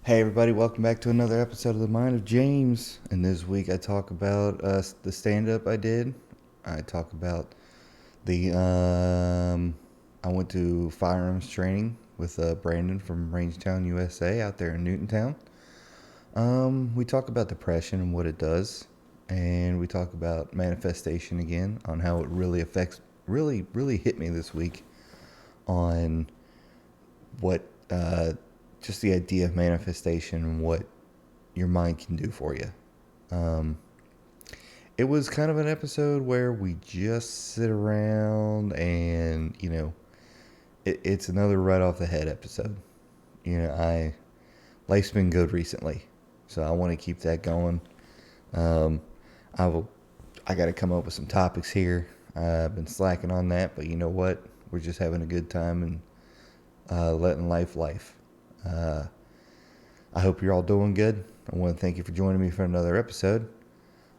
Hey everybody, welcome back to another episode of The Mind of James. And this week I talk about the stand-up I did. I talk about I went to firearms training with Brandon from Rangetown, USA, out there in Newtontown. We talk about depression and what it does, and we talk about manifestation again, on how it really affects, really hit me this week on what just the idea of manifestation and what your mind can do for you. Um, it was kind of an episode where we just sit around and, it's another right off the head episode. Life's been good recently, so I want to keep that going. Um, I will, I got to come up with some topics here. I've been slacking on that, but you know what? We're just having a good time and letting life. Uh, I hope you're all doing good. I want to thank you for joining me for another episode.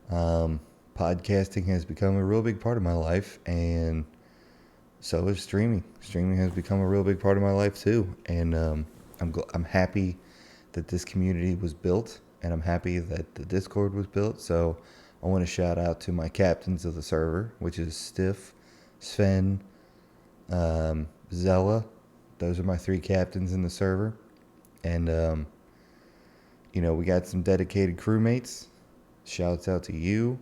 Um, Podcasting has become a real big part of my life, and so is streaming. Streaming has become a real big part of my life too, and I'm happy that this community was built, and I'm happy that the Discord was built. So I want to shout out to my captains of the server, which is Stiff, Sven, Zella. Those are my three captains in the server, and we got some dedicated crewmates. Shouts out to you.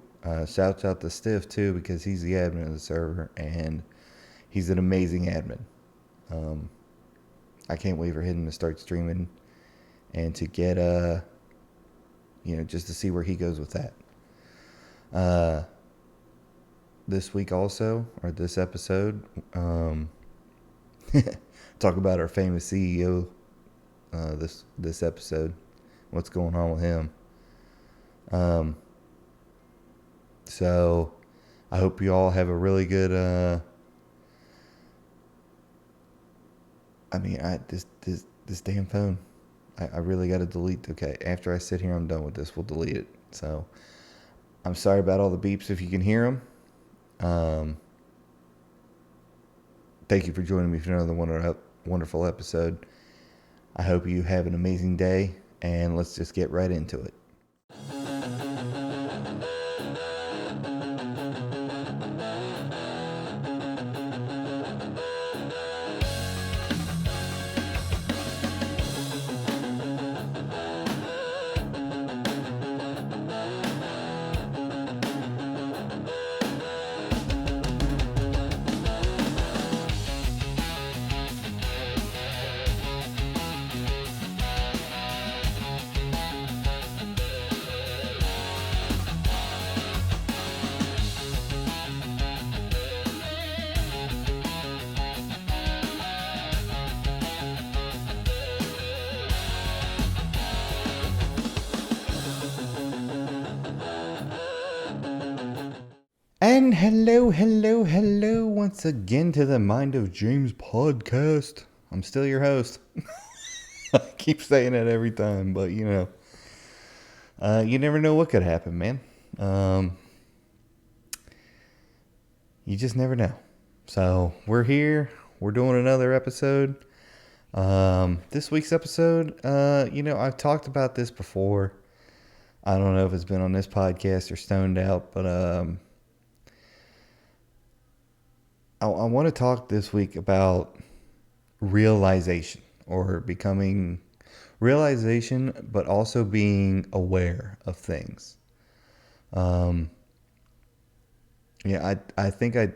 Shouts out to Stiff too, because he's the admin of the server and he's an amazing admin. I can't wait for him to start streaming and to get just to see where he goes with that. This week also, or this episode, talk about our famous CEO. This episode, what's going on with him. So I hope you all have a really good, this damn phone, I really got to delete. Okay. After I sit here, I'm done with this. We'll delete it. So I'm sorry about all the beeps if you can hear them. Thank you for joining me for another wonderful episode. I hope you have an amazing day, and let's just get right into it. And hello, once again to the Mind of James podcast. I'm still your host. I keep saying that every time, but you never know what could happen, man. You just never know. So we're here. We're doing another episode. This week's episode, I've talked about this before. I don't know if it's been on this podcast or Stoned Out, but I want to talk this week about realization, or becoming realization, but also being aware of things. I think I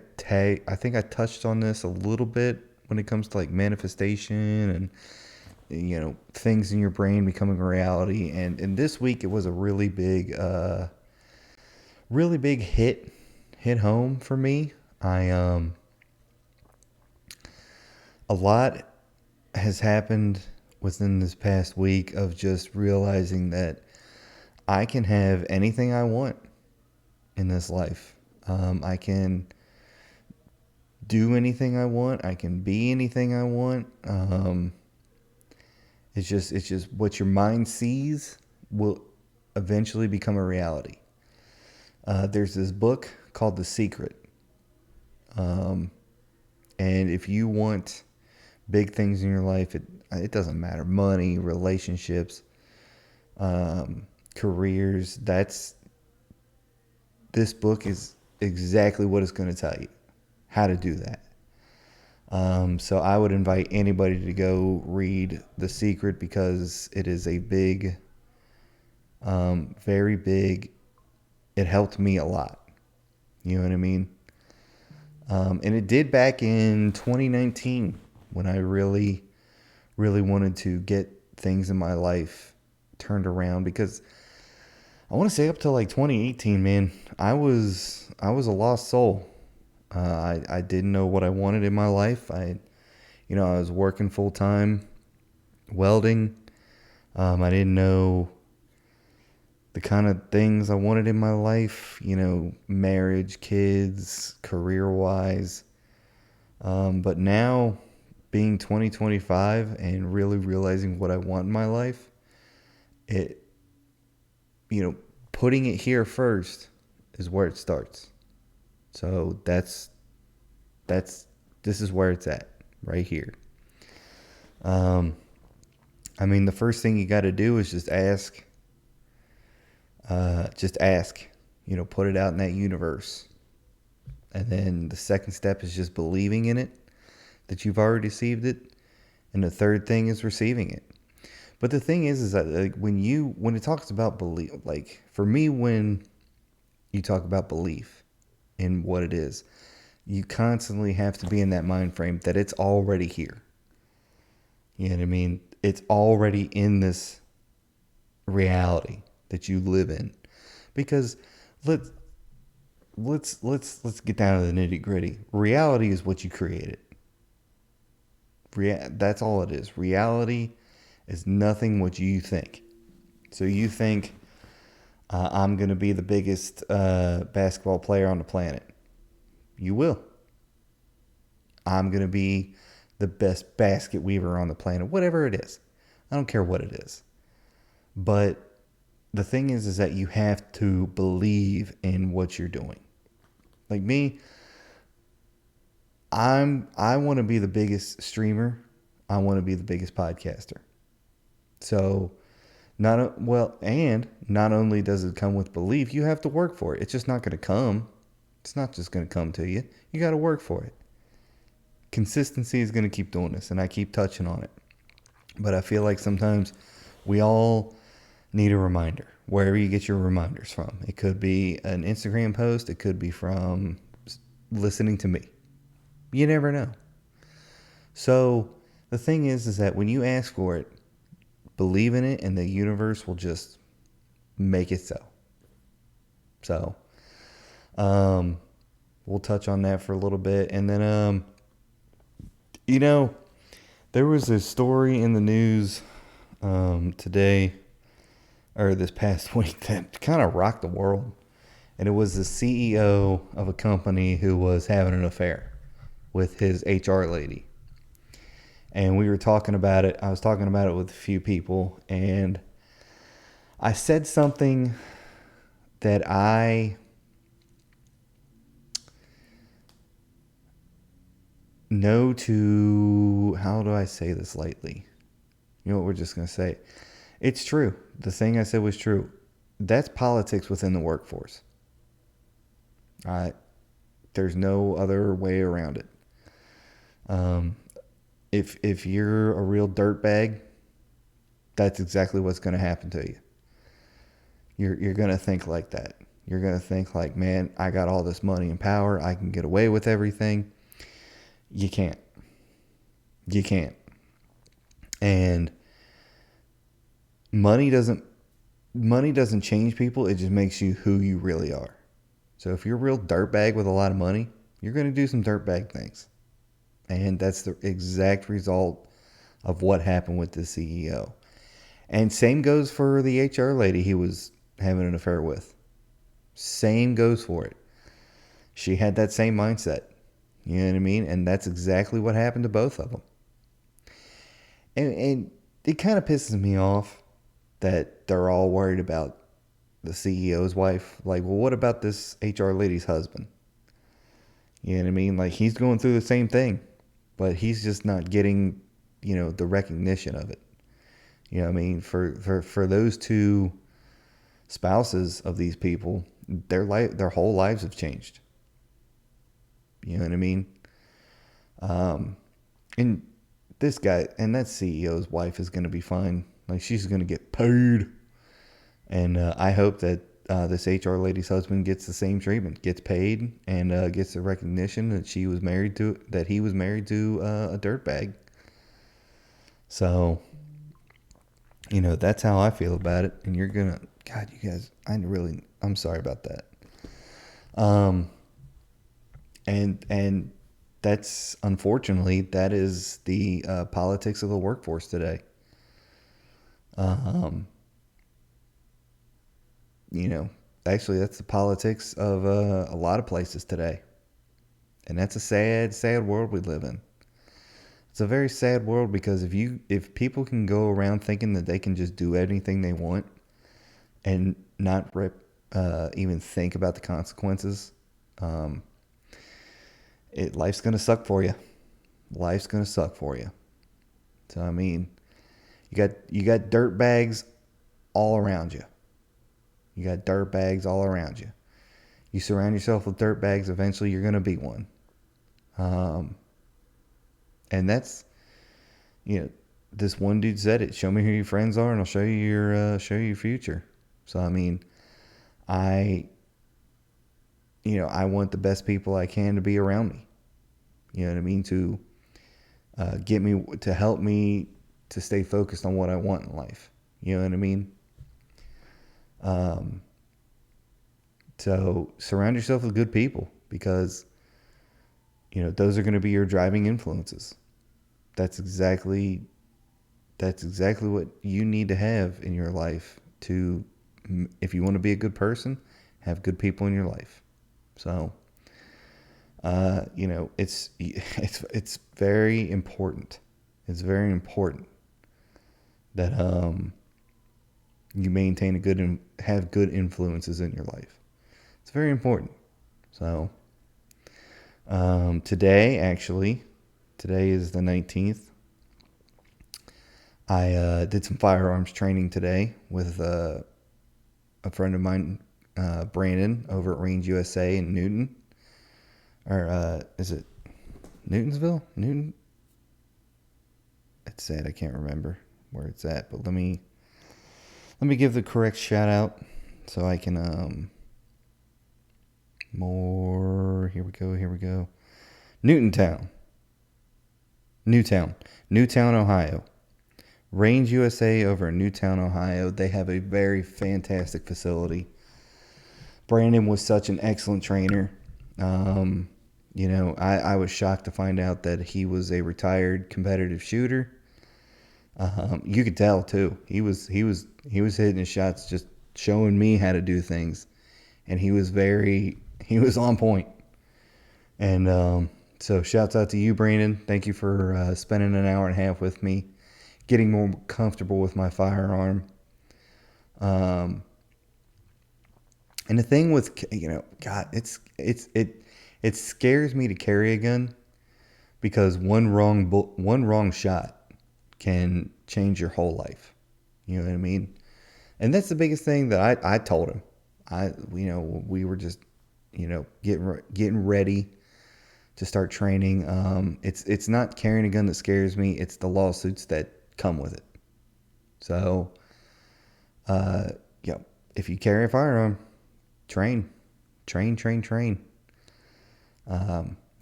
touched on this a little bit when it comes to like manifestation and things in your brain becoming a reality. And this week it was a really big hit home for me. A lot has happened within this past week of just realizing that I can have anything I want in this life. I can do anything I want. I can be anything I want. It's just what your mind sees will eventually become a reality. There's this book called The Secret. And if you want big things in your life, it doesn't matter. Money, relationships, careers. This book is exactly what it's going to tell you how to do that. So I would invite anybody to go read The Secret because it is a big, very big. It helped me a lot. You know what I mean? And it did back in 2019 when I really, really wanted to get things in my life turned around, because I want to say up till like 2018, man, I was a lost soul. I didn't know what I wanted in my life. I was working full time, welding. I didn't know the kind of things I wanted in my life. Marriage, kids, career wise. But now, being 2025 and really realizing what I want in my life, it, putting it here first is where it starts. So this is where it's at right here. The first thing you got to do is just ask. Just ask. Put it out in that universe. And then the second step is just believing in it, that you've already received it. And the third thing is receiving it. But the thing is that like when it talks about belief, like for me, when you talk about belief in what it is, you constantly have to be in that mind frame that it's already here. You know what I mean? It's already in this reality that you live in. Because let's get down to the nitty gritty. Reality is what you created. That's all it is. Reality is nothing what you think. So you think I'm going to be the biggest basketball player on the planet. You will. I'm going to be the best basket weaver on the planet. Whatever it is. I don't care what it is. But the thing is that you have to believe in what you're doing. Like me, I want to be the biggest streamer. I want to be the biggest podcaster. So not only does it come with belief, you have to work for it. It's just not going to come. It's not just going to come to you. You got to work for it. Consistency is going to keep doing this, and I keep touching on it. But I feel like sometimes we all need a reminder, wherever you get your reminders from. It could be an Instagram post. It could be from listening to me. You never know. So the thing is that when you ask for it, believe in it, and the universe will just make it so. So, we'll touch on that for a little bit. And then, there was a story in the news today, or this past week, that kind of rocked the world. And it was the CEO of a company who was having an affair with his HR lady. And we were talking about it. I was talking about it with a few people. And I said something that I know to, how do I say this lightly? You know what, we're just going to say. It's true. The thing I said was true. That's politics within the workforce. All right. There's no other way around it. If you're a real dirtbag, that's exactly what's going to happen to you. You're going to think like that. You're going to think like, man, I got all this money and power. I can get away with everything. You can't. You can't. And money doesn't change people. It just makes you who you really are. So if you're a real dirtbag with a lot of money, you're going to do some dirtbag things. And that's the exact result of what happened with the CEO. And same goes for the HR lady he was having an affair with. Same goes for it. She had that same mindset. You know what I mean? And that's exactly what happened to both of them. And it kind of pisses me off that they're all worried about the CEO's wife. Like, well, what about this HR lady's husband? You know what I mean? Like, he's going through the same thing, but he's just not getting, the recognition of it. You know what I mean? For those two spouses of these people, their whole lives have changed. You know what I mean? And this guy and that CEO's wife is going to be fine. Like, she's going to get paid. And I hope that this HR lady's husband gets the same treatment, gets paid, and gets the recognition that he was married to a dirtbag. So, that's how I feel about it. And you're gonna, God, you guys, I'm sorry about that. And that's, unfortunately, that is the politics of the workforce today. You know, Actually, that's the politics of a lot of places today. And that's a sad, sad world we live in. It's a very sad world because if people can go around thinking that they can just do anything they want and not even think about the consequences, life's gonna suck for you. Life's gonna suck for you. So I mean, you got dirt bags all around you. You got dirt bags all around you. You surround yourself with dirt bags, eventually you're gonna be one. And that's, this one dude said it. Show me who your friends are, and I'll show you your future. So I mean, I, I want the best people I can to be around me. You know what I mean? To help me to stay focused on what I want in life. You know what I mean? So surround yourself with good people, because those are going to be your driving influences. That's exactly what you need to have in your life if you want to be a good person, have good people in your life. So, it's very important. It's very important that you maintain have good influences in your life. It's very important. So, today is the 19th. I did some firearms training today with a friend of mine, Brandon, over at Range USA in Newton. Or is it Newtonsville? Newton? It's sad. I can't remember where it's at. But let me give the correct shout out so I can more. Here we go. Newtown, Ohio. Range USA over in Newtown, Ohio. They have a very fantastic facility. Brandon was such an excellent trainer. I was shocked to find out that he was a retired competitive shooter. You could tell too. He was hitting his shots, just showing me how to do things, and he was on point. And so, shouts out to you, Brandon. Thank you for spending an hour and a half with me, getting more comfortable with my firearm. And the thing with, God, it scares me to carry a gun, because one wrong shot can change your whole life. You know what I mean? And that's the biggest thing that I told him. We were just, getting ready to start training. It's not carrying a gun that scares me. It's the lawsuits that come with it. So, if you carry a firearm, train.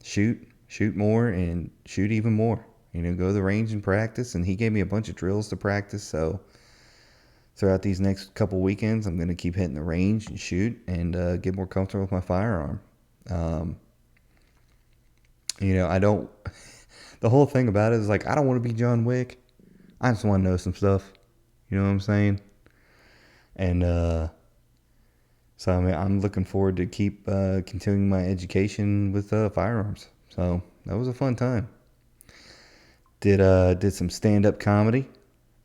Shoot more and shoot even more. Go to the range and practice. And he gave me a bunch of drills to practice. So throughout these next couple weekends, I'm going to keep hitting the range and shoot and get more comfortable with my firearm. I don't. The whole thing about it is, like, I don't want to be John Wick. I just want to know some stuff. You know what I'm saying? And so I'm looking forward to keep continuing my education with firearms. So that was a fun time. Did some stand-up comedy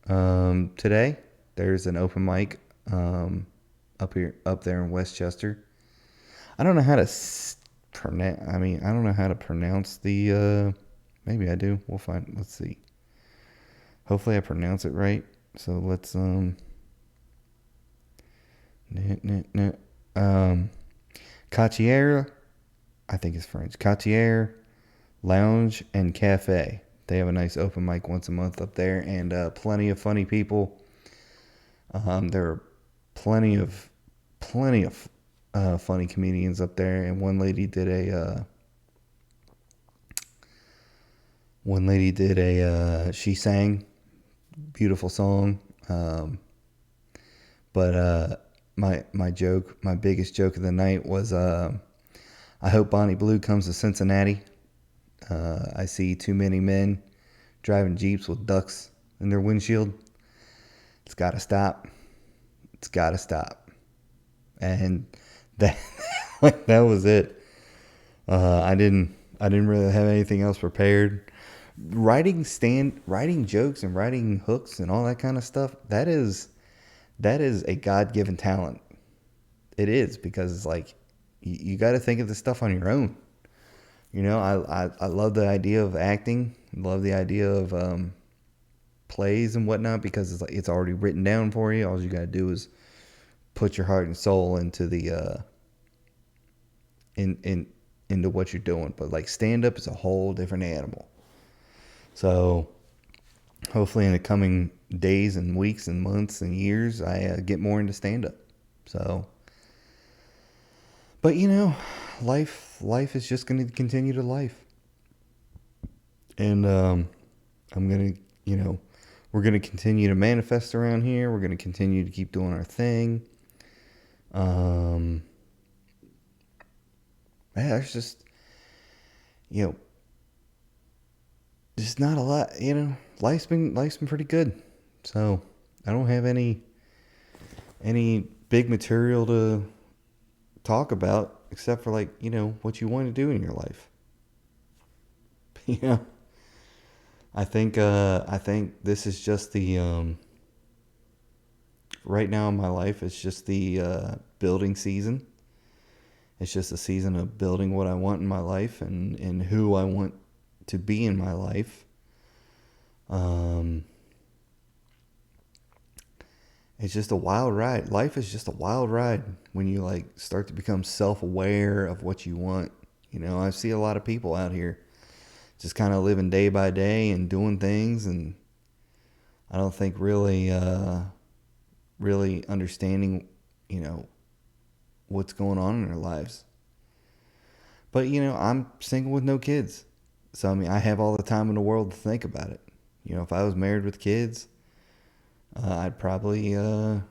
today. There's an open mic up there in Westchester. I don't know how to pronounce. I don't know how to pronounce the. Maybe I do. We'll find. Let's see. Hopefully I pronounce it right. So let's um Cartier, I think it's French. Cartier Lounge and Cafe. They have a nice open mic once a month up there, and plenty of funny people. There are plenty of funny comedians up there, and she sang beautiful song. But my biggest joke of the night was I hope Bonnie Blue comes to Cincinnati. I see too many men driving Jeeps with ducks in their windshield. It's got to stop. It's got to stop. And that that was it. I didn't really have anything else prepared. Writing jokes and writing hooks and all that kind of stuff. That is a God-given talent. It is, because it's like you got to think of the stuff on your own. I love the idea of acting. Love the idea of plays and whatnot, because it's like it's already written down for you. All you got to do is put your heart and soul into the into what you're doing. But like stand up is a whole different animal. So hopefully in the coming days and weeks and months and years, I get more into stand up. So, but life is just going to continue to life, and I'm gonna we're gonna continue to manifest around here. We're gonna continue to keep doing our thing. There's you know just not a lot. Life's been pretty good. So I don't have any big material to talk about, except for what you want to do in your life. Yeah. I think this is just the right now in my life, it's just the building season. It's just a season of building what I want in my life, and who I want to be in my life. It's just a wild ride. Life is just a wild ride when you start to become self-aware of what you want. I see a lot of people out here just kind of living day by day and doing things, and I don't think really understanding, what's going on in their lives. But I'm single with no kids, so I mean I have all the time in the world to think about it. If I was married with kids, I'd probably have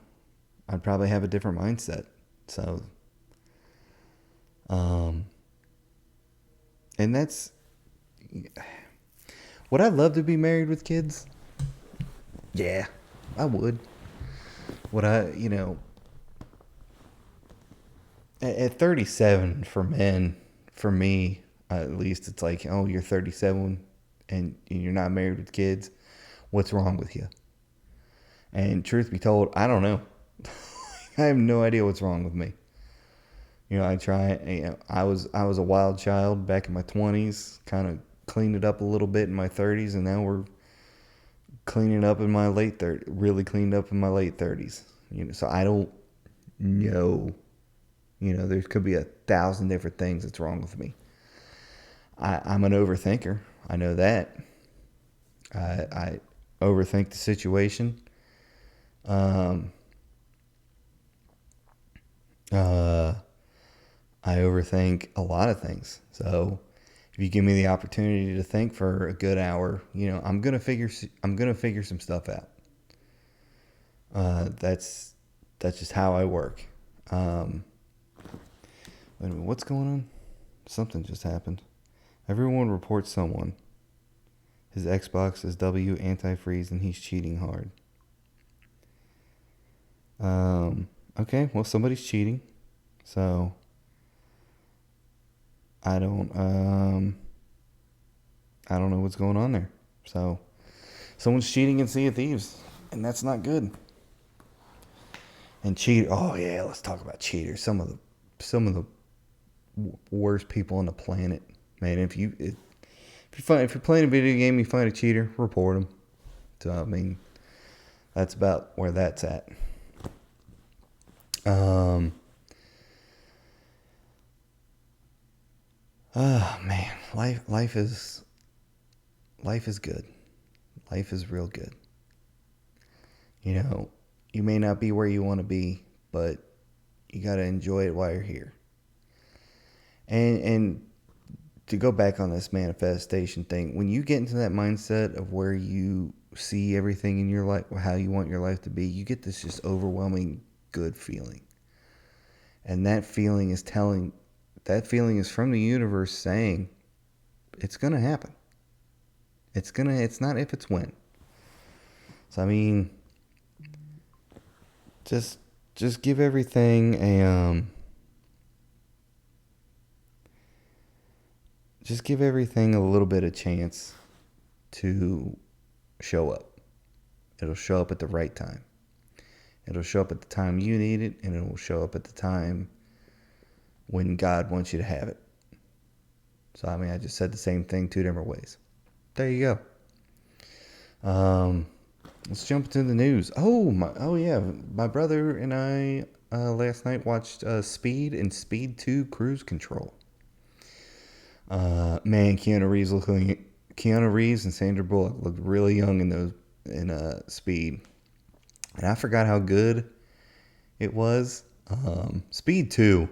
a different mindset. So, and that's, would I love to be married with kids? Yeah, I would. Would I, at 37 for men, for me at least, it's like, oh, you're 37 and you're not married with kids. What's wrong with you? And truth be told, I don't know. I have no idea what's wrong with me. I try. I was a wild child back in my 20s. Kind of cleaned it up a little bit in my 30s, and now we're cleaning up in my late 30s. Really cleaned up in my late 30s. So I don't know. There could be 1,000 different things that's wrong with me. I'm an overthinker. I know that. I overthink the situation. I overthink a lot of things. So if you give me the opportunity to think for a good hour, I'm gonna figure some stuff out. That's just how I work. Wait a minute, what's going on? Something just happened. Everyone reports someone. His Xbox is W antifreeze and he's cheating hard. Okay, well somebody's cheating. So I don't know what's going on there. So someone's cheating in Sea of Thieves, and that's not good. And oh yeah, let's talk about cheaters. Some of the worst people on the planet, man. If you're playing a video game, you find a cheater, report them. So I mean, That's about where that's at. Um, oh man, life is good. Life is real good. You know, you may not be where you want to be, but you got to enjoy it while you're here. And to go back on this manifestation thing, when you get into that mindset of where you see everything in your life, how you want your life to be, you get this just overwhelming good feeling. And that feeling is from the universe saying it's going to happen. It's not if, it's when. So I mean, just just give everything a just give everything a little bit of chance to show up. It'll show up at the right time. It'll show up at the time you need it, and it will show up at the time when God wants you to have it. So I mean, I just said the same thing two different ways. There you go. Let's jump into the news. Oh yeah, my brother and I last night watched Speed and Speed 2 Cruise Control. Man, Keanu Reeves and Sandra Bullock looked really young in Speed, and I forgot how good it was. Speed 2.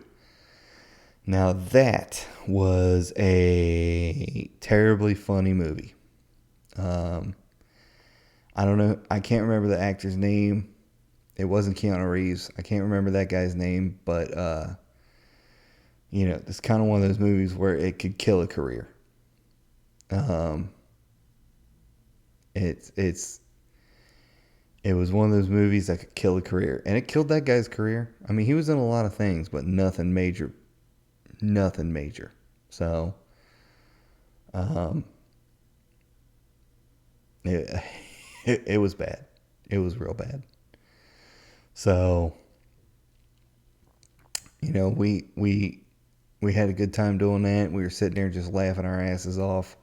Now that was a terribly funny movie. I don't know. I can't remember the actor's name. It wasn't Keanu Reeves. I can't remember that guy's name, but it's kind of one of those movies where it could kill a career. Um, it's it was one of those movies that could kill a career, and it killed that guy's career. I mean, he was in a lot of things, but nothing major, nothing major. So, um, it, it was bad. It was real bad. So, we had a good time doing that. We were sitting there just laughing our asses off.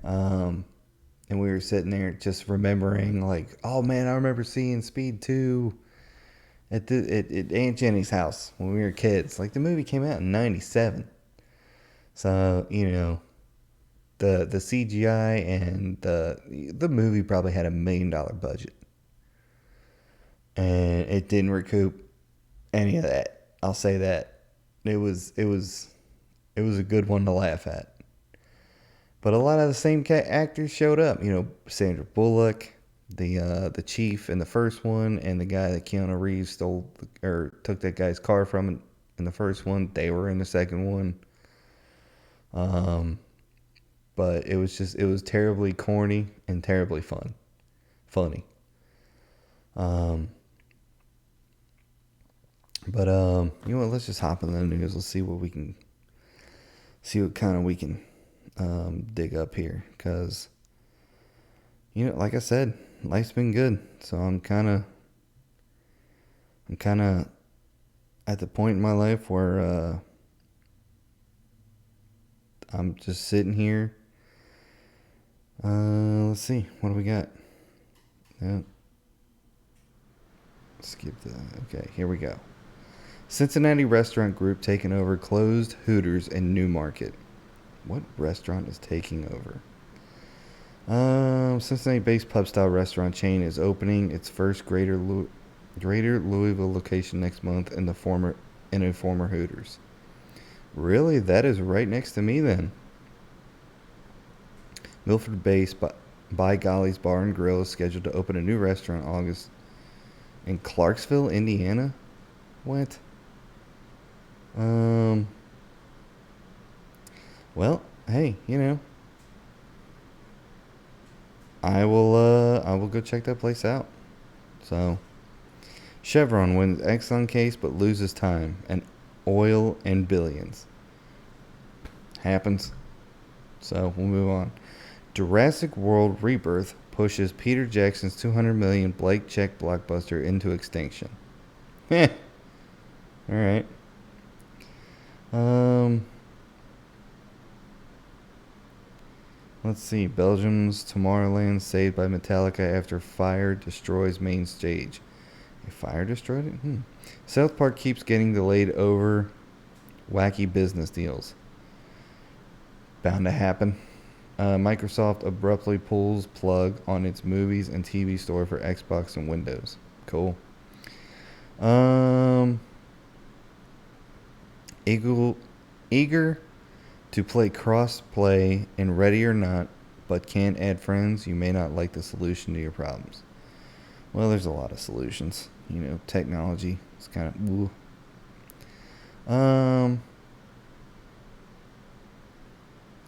And we were sitting there just remembering, like, oh man, I remember seeing Speed 2 at Aunt Jenny's house when we were kids. Like, the movie came out in '97. So, the CGI and the movie probably had $1 million budget. And it didn't recoup any of that. I'll say that. It was a good one to laugh at. But a lot of the same actors showed up. Sandra Bullock, the chief in the first one, and the guy that Keanu Reeves stole or took that guy's car from in the first one. They were in the second one. But it was terribly corny and terribly funny. But let's just hop in the news. Let's see what kind of we can dig up here, because like I said, life's been good. So I'm kind of at the point in my life where I'm just sitting here. Let's see, what do we got? Yeah. Okay, here we go. Cincinnati restaurant group taking over closed Hooters in New Market. What restaurant is taking over? Cincinnati-based pub-style restaurant chain is opening its first Greater Louisville location next month in a former Hooters. Really? That is right next to me then. Milford-based By Golly's Bar and Grill is scheduled to open a new restaurant in August in Clarksville, Indiana. What? Well, hey, I will go check that place out. So, Chevron wins Exxon case but loses time and oil and billions. Happens. So, we'll move on. Jurassic World Rebirth pushes Peter Jackson's $200 million blank check blockbuster into extinction. Heh. All right. Let's see. Belgium's Tomorrowland saved by Metallica after fire destroys main stage. A fire destroyed it? South Park keeps getting delayed over wacky business deals. Bound to happen. Microsoft abruptly pulls plug on its movies and TV store for Xbox and Windows. Cool. Eager to play cross-play in Ready or Not, but can't add friends. You may not like the solution to your problems. Well, there's a lot of solutions. Technology. It's kind of woo.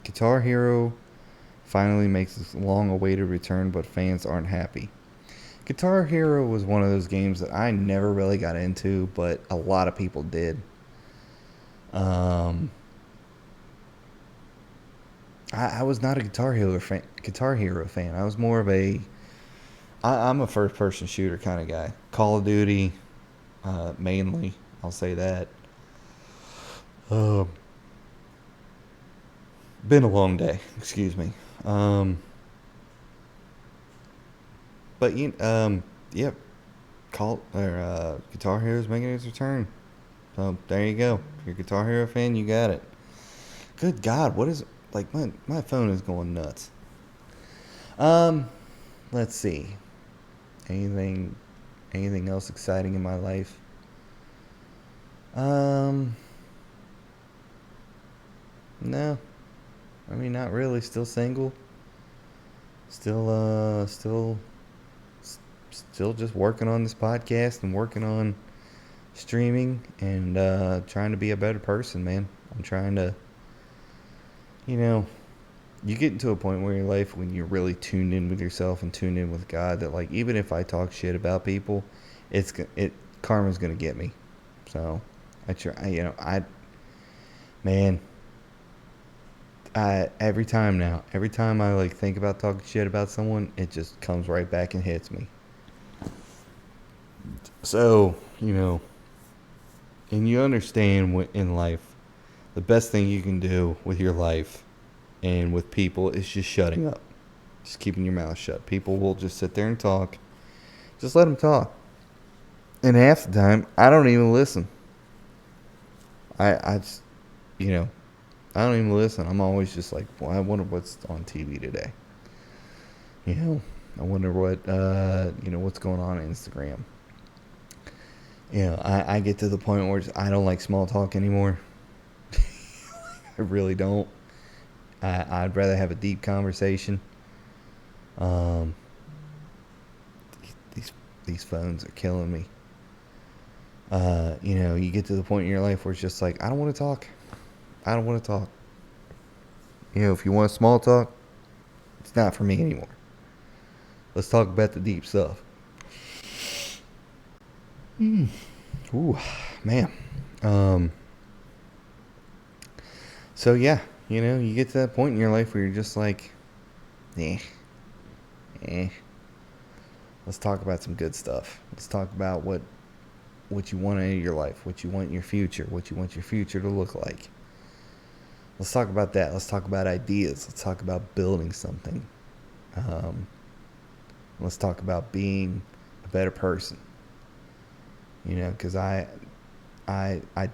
Guitar Hero finally makes its long-awaited return, but fans aren't happy. Guitar Hero was one of those games that I never really got into, but a lot of people did. I was not a Guitar Hero fan. I was more of I'm a first-person shooter kind of guy. Call of Duty, mainly. I'll say that. Been a long day. Excuse me. But yep. Guitar Hero's making its return. So there you go. If you're a Guitar Hero fan, you got it. Good God, what is like my phone is going nuts. Let's see. Anything else exciting in my life? No. I mean, not really. Still single. Still just working on this podcast and working on streaming and trying to be a better person, man. I'm trying to, you get into a point where in your life when you're really tuned in with yourself and tuned in with God that like even if I talk shit about people, karma's gonna get me. So I try, every time I like think about talking shit about someone, it just comes right back and hits me. So, and you understand in life, the best thing you can do with your life and with people is just shutting up. Just keeping your mouth shut. People will just sit there and talk. Just let them talk. And half the time, I don't even listen. I just, I don't even listen. I'm always just like, well, I wonder what's on TV today. I wonder what, what's going on Instagram. I get to the point where I don't like small talk anymore. I really don't. I'd rather have a deep conversation. These phones are killing me. You get to the point in your life where it's just like, I don't want to talk. If you want small talk, it's not for me anymore. Let's talk about the deep stuff. Ooh, man. So yeah, you get to that point in your life where you're just like, let's talk about some good stuff. Let's talk about what you want in your life, what you want in your future, what you want your future to look like. Let's talk about that. Let's talk about ideas. Let's talk about building something. Let's talk about being a better person. Because I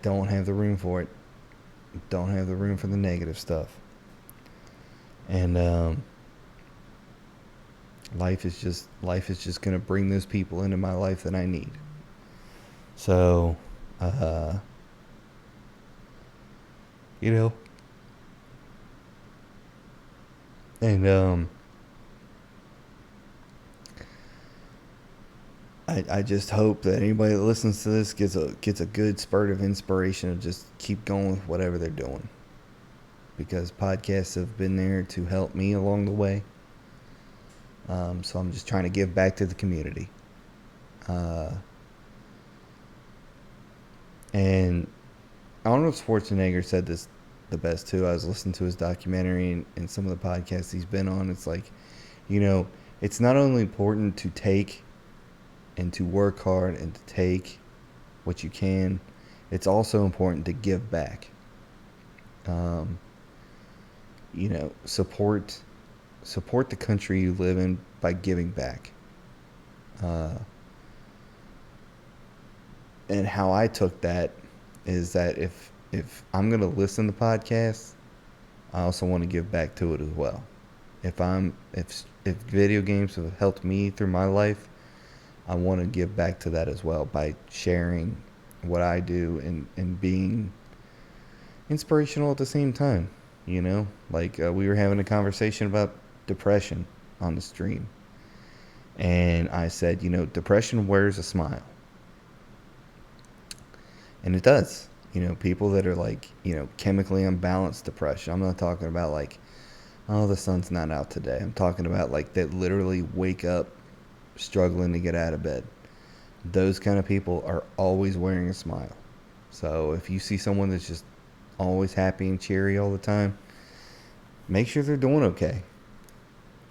don't have the room for it. Don't have the room for the negative stuff. And life is just gonna bring those people into my life that I need. So, and I just hope that anybody that listens to this gets a good spurt of inspiration to just keep going with whatever they're doing. Because podcasts have been there to help me along the way. So I'm just trying to give back to the community. And Arnold Schwarzenegger said this the best too. I was listening to his documentary and some of the podcasts he's been on. It's like, it's not only important to take and to work hard and to take what you can, it's also important to give back. Support support the country you live in by giving back. And how I took that is that if I'm gonna listen to podcasts, I also want to give back to it as well. If video games have helped me through my life, I want to give back to that as well by sharing what I do and being inspirational at the same time. You know, like we were having a conversation about depression on the stream, and I said, depression wears a smile, and it does. People that are like, chemically unbalanced depression. I'm not talking about like, oh, the sun's not out today. I'm talking about like that literally wake up struggling to get out of bed. Those kind of people are always wearing a smile. So if you see someone that's just always happy and cheery all the time, make sure they're doing okay.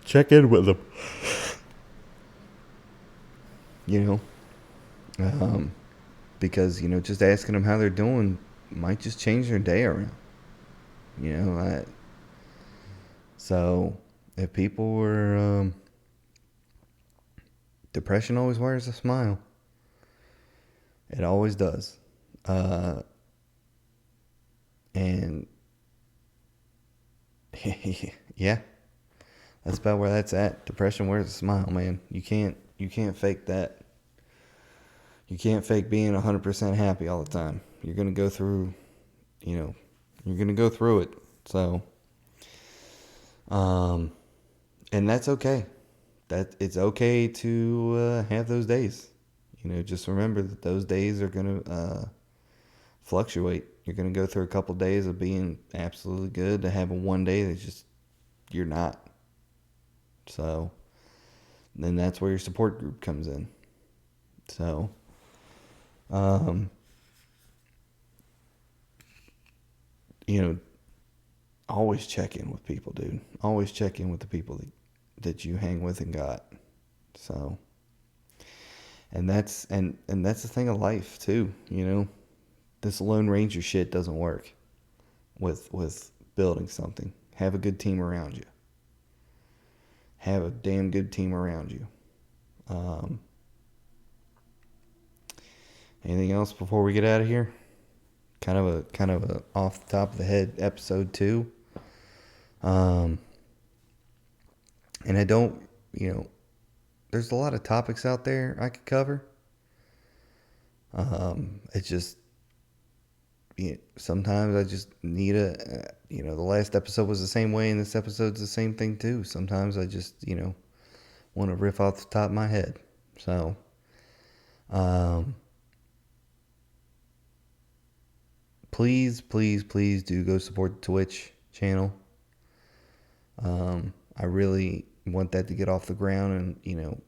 Check in with them. You know, because just asking them how they're doing might just change their day around. So if people were depression always wears a smile. It always does. And yeah, that's about where that's at. Depression wears a smile, man. You can't fake that. You can't fake being 100% happy all the time. You're going to go through, you're going to go through it. So, and that's okay. That it's okay to have those days. Just remember that those days are going to fluctuate. You're going to go through a couple days of being absolutely good to having one day that's just you're not. So then that's where your support group comes in. So always check in with people, dude. Always check in with the people that you hang with and got. So and that's the thing of life too, This Lone Ranger shit doesn't work with building something. Have a good team around you. Have a damn good team around you. Anything else before we get out of here? Kind of a off the top of the head episode 2. And I don't, there's a lot of topics out there I could cover. It's just, sometimes I just need the last episode was the same way, and this episode's the same thing too. Sometimes I just, want to riff off the top of my head. So, please do go support the Twitch channel. I really want that to get off the ground, and,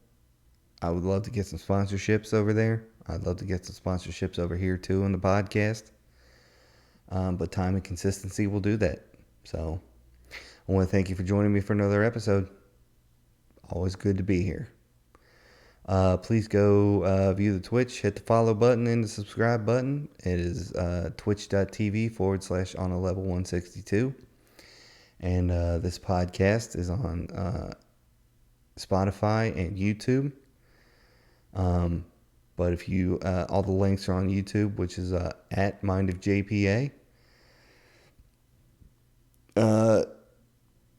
I would love to get some sponsorships over there. I'd love to get some sponsorships over here too on the podcast. But time and consistency will do that. So I want to thank you for joining me for another episode. Always good to be here. Please go view the Twitch, hit the follow button and the subscribe button. It is twitch.tv/on a level 162. And this podcast is on Spotify and YouTube. But if you, all the links are on YouTube, which is at Mind of JPA.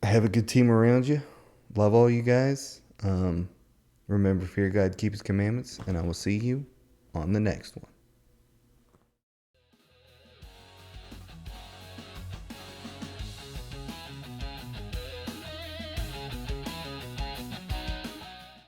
Have a good team around you. Love all you guys. Remember, fear God, keep His commandments, and I will see you on the next one.